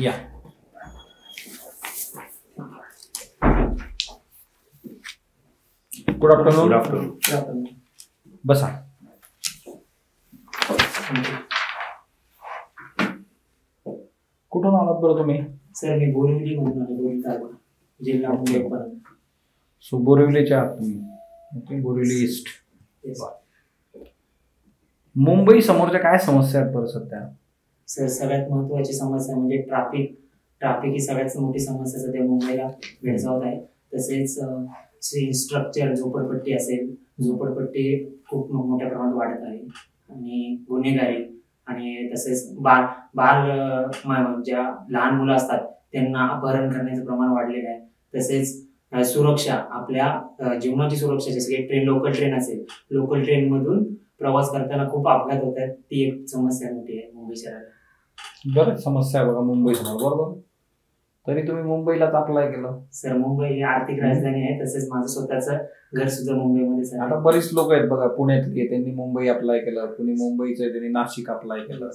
या good afternoon. बसा. कुठून आलात बरं तुम्ही? सर मी बोरिवली मधून आलो, बोरी तालुका, जिल्हा मुंबई. सो बोरिवलीच्या आहात तुम्ही? बोरिवली ईस्ट. मुंबई समोरच्या काय समस्या आहेत बरं सध्या? सर सगळ्यात महत्त्वाची समस्या म्हणजे ट्रॅफिक ही सगळ्यात मोठी समस्या सध्या मुंबईला भेडसावत आहे. तसेच स्ट्रक्चर, झोपडपट्टी असेल, झोपडपट्टी खूप मोठ्या प्रमाणात वाढत आहे. आणि गुन्हेगारी आणि तसेच ज्या लहान मुलं असतात त्यांना अपहरण करण्याचं प्रमाण वाढलेलं आहे. तसेच सुरक्षा, आपल्या जीवनाची सुरक्षा, जसे की लोकल ट्रेन असेल, लोकल ट्रेन मधून प्रवास करताना खूप अपघात होत आहेत. ती एक समस्या मोठी आहे मुंबई शहराला. बरंच समस्या आहे बघा मुंबई समोर, बरोबर. तरी तुम्ही मुंबईलाच अप्लाय केलं? सर मुंबई ही आर्थिक राजधानी आहे, तसेच माझं स्वतःचं घर सुद्धा मुंबईमध्ये. आता बरीच लोक आहेत बघा पुण्यातली, त्यांनी मुंबई अप्लाय केलं, कुणी मुंबईचं त्यांनी नाशिक अप्लाय केलं.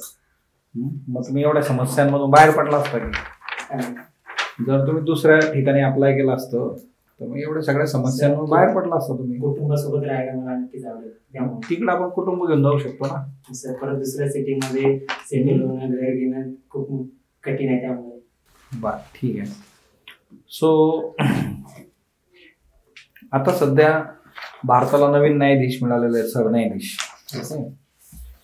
मग तुम्ही एवढ्या समस्यांमधून बाहेर पडला असता की? जर तुम्ही दुसऱ्या ठिकाणी अप्लाय केलं असतं तर मग एवढ्या सगळ्या समस्यांमधून बाहेर पडला असता तुम्ही. कुटुंबासोबत राहायला मला नक्कीच आवडेल. तिकडे आपण कुटुंब घेऊन जाऊ शकतो ना सर. परत दुसऱ्या सिटीमध्ये सेटल होणं, घर घेणं खूप कठीण आहे त्यामुळे. बर, ठीक आहे. सो आता सध्या भारताला नवीन न्यायाधीश मिळालेले आहेत, सरन्यायाधीश.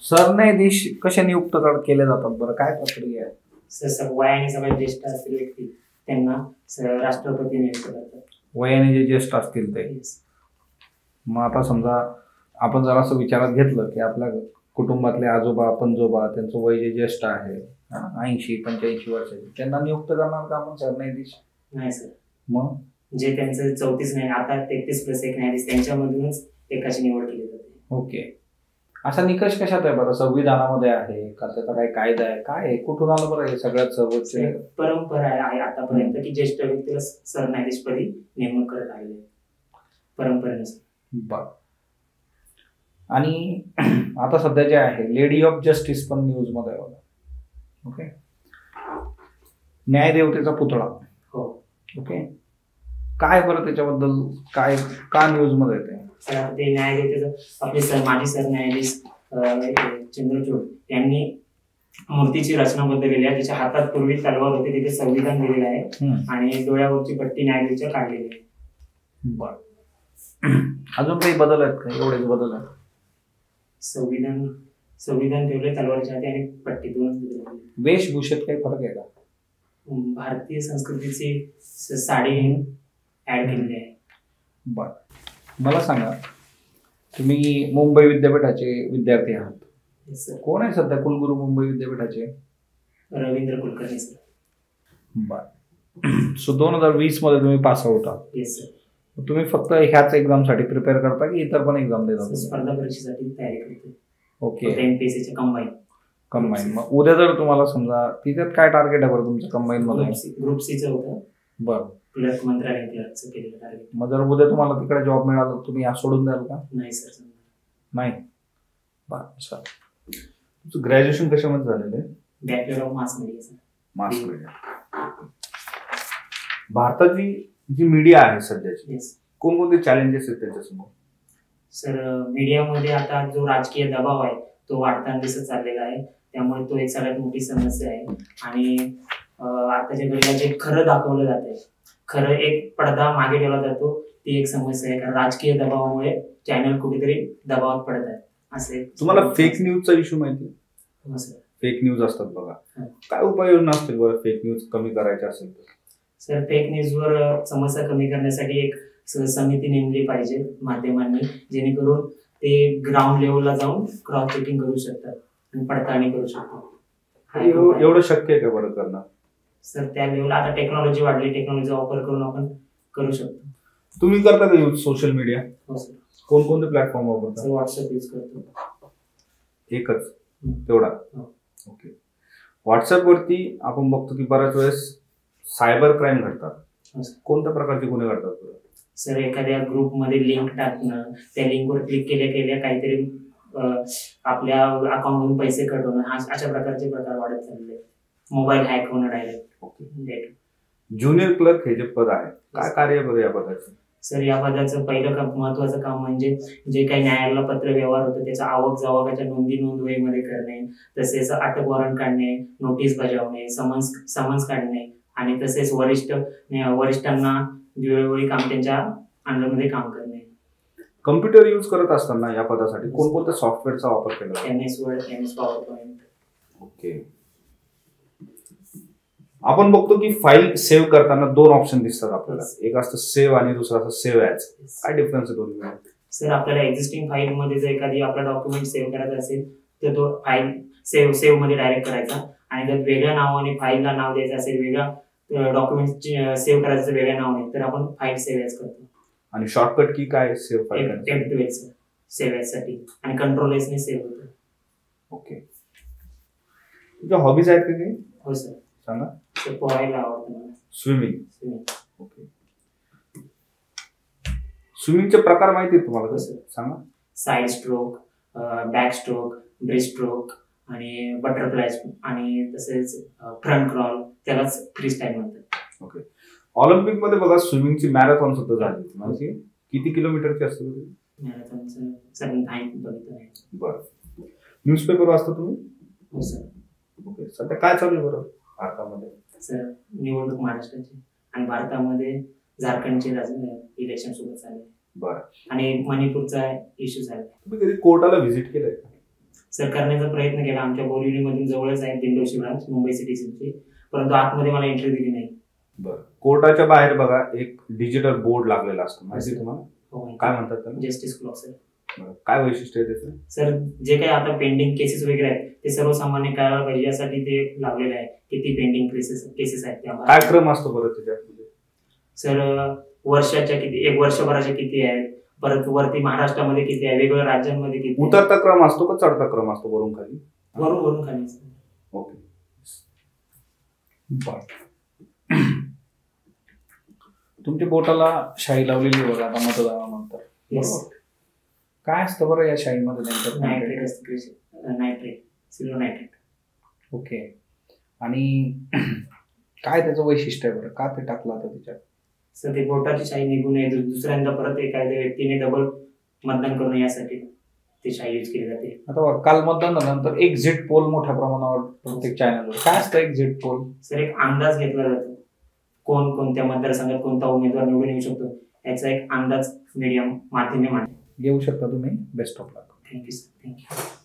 सरन्यायाधीश कशा नियुक्त केले जातात बरं? काय प्रक्रिया आहे? सर वयाने सगळ्यात ज्येष्ठ असलेले व्यक्ती त्यांना राष्ट्रपती नियुक्त करतात. वयाने जे ज्येष्ठ असतील ते. मग आता समजा आपण जरा असं विचारात घेतलं की आपल्या कुटुंबातले आजोबा, पणजोबा, त्यांचं वय जे ज्येष्ठ आहे 80-85 वर्षाचे, त्यांना नियुक्त करणार का आपण सरन्यायाधीश? नाही सर. मग जे त्यांचं 34 नाही, आता 33+1 न्यायाधीश, त्यांच्यामधूनच एकाची निवड केली जाते. ओके. असा निकष कशात आहे बरं? संविधानामध्ये आहे का? त्याचा काही कायदा आहे? काय आहे? कुठून आलं बरं हे सगळ्यात सर्वोच्च? परंपरा आहे आतापर्यंत की ज्येष्ठ व्यक्तीला सरन्यायाधीशपदी नेमणूक करत आलेली आहे परंपरेनुसार. बर. आणि आता सध्या जे आहे लेडी ऑफ जस्टिस पण न्यूज मध्ये आहे बघा. ओके. न्यायदेवतेचा पुतळा. हो. ओके. काय बरं त्याच्याबद्दल काय का न्यूज मध्ये येते? ते न्यायदेवतेचं आपले माजी सरन्यायाधीश चंद्रचूड यांनी मूर्तीची रचना बदललेली आहे. त्याच्या हातात पूर्वी तलवार होती, तिथे संविधान दिलेलं आहे आणि डोळ्यावरची पट्टी न्यायाधीशाच्या काढलेली आहे. बर. अजून काही बदल आहेत का? एवढेच बदल आहेत? संविधान ठेवले तलवारच्या हाती आणि पट्टी दोन बदलली. वेशभूषेत काही फरक आहे का? भारतीय संस्कृतीची साडी ऍड केलेली आहे. बर. मला सांगा, तुम्ही मुंबई विद्यापीठाचे विद्यार्थी आहात. कोण आहे सध्या कुलगुरू मुंबई विद्यापीठाचे? रवींद्र कुलकर्णी सर. बर. सो 2020 मध्ये तुम्ही पास आउट आहात. Yes sir. तुम्ही फक्त ह्याच एक्झाम साठी प्रिपेअर करता की इतर पण एक्झाम देता? स्पर्धा परीक्षेसाठी तयारी करतो. ओके. MPSC combine. मग उद्या जर तुम्हाला समजा तिच्यात काय टार्गेट आहे बरं तुमचं कंबाईन मध्ये? ग्रुप सीचं होतं. बरं. क्लर्क, मंत्रालय क्लर्कचं केलेलं टार्गेट. मग जर उद्या तुम्हाला तिकडे जॉब मिळाला तुम्ही या सोडून द्याल का? नाही सर. नाही. बरं. सर तुमचं ग्रॅज्युएशन कशामध्ये झालेलं आहे? Bachelor of mass media sir. Mass media. भारताची जी मीडिया आहे सध्याची, कोणकोणते चॅलेंजेस आहेत त्याच्यासमोर? सर मीडियामध्ये आता जो राजकीय दबाव आहे तो वाढताना दिसत चाललेला आहे, त्यामुळे तो एक सगळ्यात मोठी समस्या आहे. आणि आताच्या घडीला जे खरं दाखवलं जात आहे, खरं एक पडदा मागे ठेवला जातो, ती एक समस्या आहे. कारण राजकीय दबावामुळे चॅनल कुठेतरी दबावात पडत आहे. असे तुम्हाला फेक न्यूजचा इश्यू माहिती आहे? फेक न्यूज असतात बघा, काय उपाययोजना असतील बरं फेक न्यूज कमी करायचे असेल तर? सर फेक न्यूजवर समस्या कमी करण्यासाठी एक समिती नेमली पाहिजे माध्यमांनी, जेणेकरून ते ग्राउंड लेवलला जाऊन क्रॉस चेकिंग करू शकतात आणि पडताळणी करू शकतात. एवढं शक्य आहे का बरं करणं? सर त्या लेवलला आता टेक्नॉलॉजी वाढली, टेक्नॉलॉजीचा वापर करून आपण करू शकतो. तुम्ही करता का यूज सोशल मीडिया? हो सर. कोणकोणते प्लॅटफॉर्म वापरता? सर व्हॉट्सअप यूज करतो. एकच तेवढा? ओके. व्हॉट्सअप वरती आपण बघतो की बऱ्याच वेळेस सायबर क्राईम घडतात. कोणत्या प्रकारचे गुन्हे घडतात? सर एखाद्या ग्रुपमध्ये लिंक टाकणं, त्या लिंकवर क्लिक केल्या काहीतरी आपल्या अकाउंटमधून पैसे कट होणं, अशा प्रकारचे प्रकार वाढत चालले. मोबाईल हॅक होणं डायरेक्ट. ओके. ज्युनियर क्लर्क हे जे पद आहे, काय कार्य बरं या पदाचं? सर या पदाचं पहिलं काम, महत्वाचं काम म्हणजे जे काही न्यायालयाला पत्र व्यवहार होतं त्याचा आवक जावकाच्या नोंदवहीमध्ये करणे, तसेच अटक वॉरंट काढणे, नोटीस बजावणे, समन्स काढणे आणि तसेच वरिष्ठांना वेळोवेळी काम त्यांच्या अंडरमध्ये काम करणे. कम्प्युटर यूज करत असताना या पदासाठी कोणकोणत्या सॉफ्टवेअरचा वापर केला? MS word, MS PowerPoint. Okay. आपण बघतो की फाईल सेव्ह करताना दोन ऑप्शन दिसतात आपल्याला, एक असतं सेव्ह आणि दुसरं असतं सेव्ह ॲज. काय डिफरन्स आहे दोन्हीमध्ये? सर आपल्याला एक्झिस्टिंग फाईल मध्ये जर एखादी आपला डॉक्युमेंट सेव्ह करायचा असेल तर तो फाईल सेव्ह मध्ये डायरेक्ट करायचा, आणि जर वेगळ्या नावाने फाईलला नाव द्यायचं असेल, वेगळ्या डॉक्युमेंट सेव्ह करायचं असेल वेगळ्या नावाने, तर आपण फाईल सेव्ह ॲज करतो. आणि शॉर्टकट की काय save file F12 save as साठी, आणि कंट्रोल एस ने सेव्ह होतं. ओके. तुझ्या हॉबीज आहेत का काही? हो सर. सांगा. सर पोहायला आवडतं मला. स्विमिंग. ओके. स्विमिंगचे प्रकार माहिती आहेत तुम्हाला? कसं सांगा. Side stroke, back stroke, breast stroke आणि बटरफ्लाय आणि तसेच फ्रंट क्रॉल, त्यालाच फ्री स्टाईल म्हणतात. ओके. ऑलिम्पिक मध्ये बघा स्विमिंगची मॅरेथॉन सुद्धा झाली, म्हणजे किती किलोमीटरची असते मॅरेथॉनचं? सर नाही बघितलं नाही. बरं. न्यूजपेपर वाचता तुम्ही? हो सर. ओके. सध्या काय चालू आहे बरं भारतामध्ये? सर निवडणूक महाराष्ट्राची आणि भारतामध्ये झारखंडचे इलेक्शन सुरू झाले. बरं. आणि मणिपूरचा इश्यू झाला. तुम्ही कधी कोर्टाला व्हिजिट केलंय? सर करण्याचा प्रयत्न केला. आमच्या बोरिवलीमधून जवळच आहे दिंडोशी ब्रांच, मुंबई सिटीची, परंतु आतमध्ये मला एंट्री दिली नाही. बरं. कोर्टाच्या बाहेर बघा एक डिजिटल बोर्ड लागलेला असतो, माहिती तुम्हाला? काय म्हणतात त्याला? Justice clock sir. काय वैशिष्ट्य आहे त्याचं? सर जे काही आता पेंडिंग केसेस वगैरे आहेत ते सर्वसामान्य कळायला पाहिजे यासाठी ते लावलेलं आहे. किती पेंडिंग केसेस आहेत त्या. काय क्रम असतो बरं त्याच्यामध्ये? सर वर्षाच्या किती, एक वर्षभराच्या किती आहेत, परत वरती महाराष्ट्रामध्ये किती आहे, वेगवेगळ्या राज्यांमध्ये किती. उतरता क्रम असतो का चढता क्रम असतो वरून खाली? वरून खाली. ओके. तुमच्या बोटाला शाई लावलेली बघा आता मतदानानंतर. काय असतं बरं या शाईमध्ये? नायट्रेट असतं, सिल्वर नायट्रेट. ओके. आणि काय त्याचं वैशिष्ट्य आहे बरं, का ते टाकलं आता त्याच्यात? सर ते बोटाची शाई निघू नये, दुसऱ्यांदा परत एखाद्या व्यक्तीने डबल मतदान करू नये यासाठी ती शाई यूज केली जाते. आता काल मतदानानंतर एक्झिट पोल मोठ्या प्रमाणावर प्रत्येक चॅनलवर. काय असतं एक्झिट पोल? सर एक अंदाज घेतला जातो कोण कोणत्या मतदारसंघात कोणता उमेदवार निवडून येऊ शकतो याचा एक अंदाज मीडियम माध्यमे मांडते. घेऊ शकता तुम्ही. Best of luck. Thank you sir. Thank you.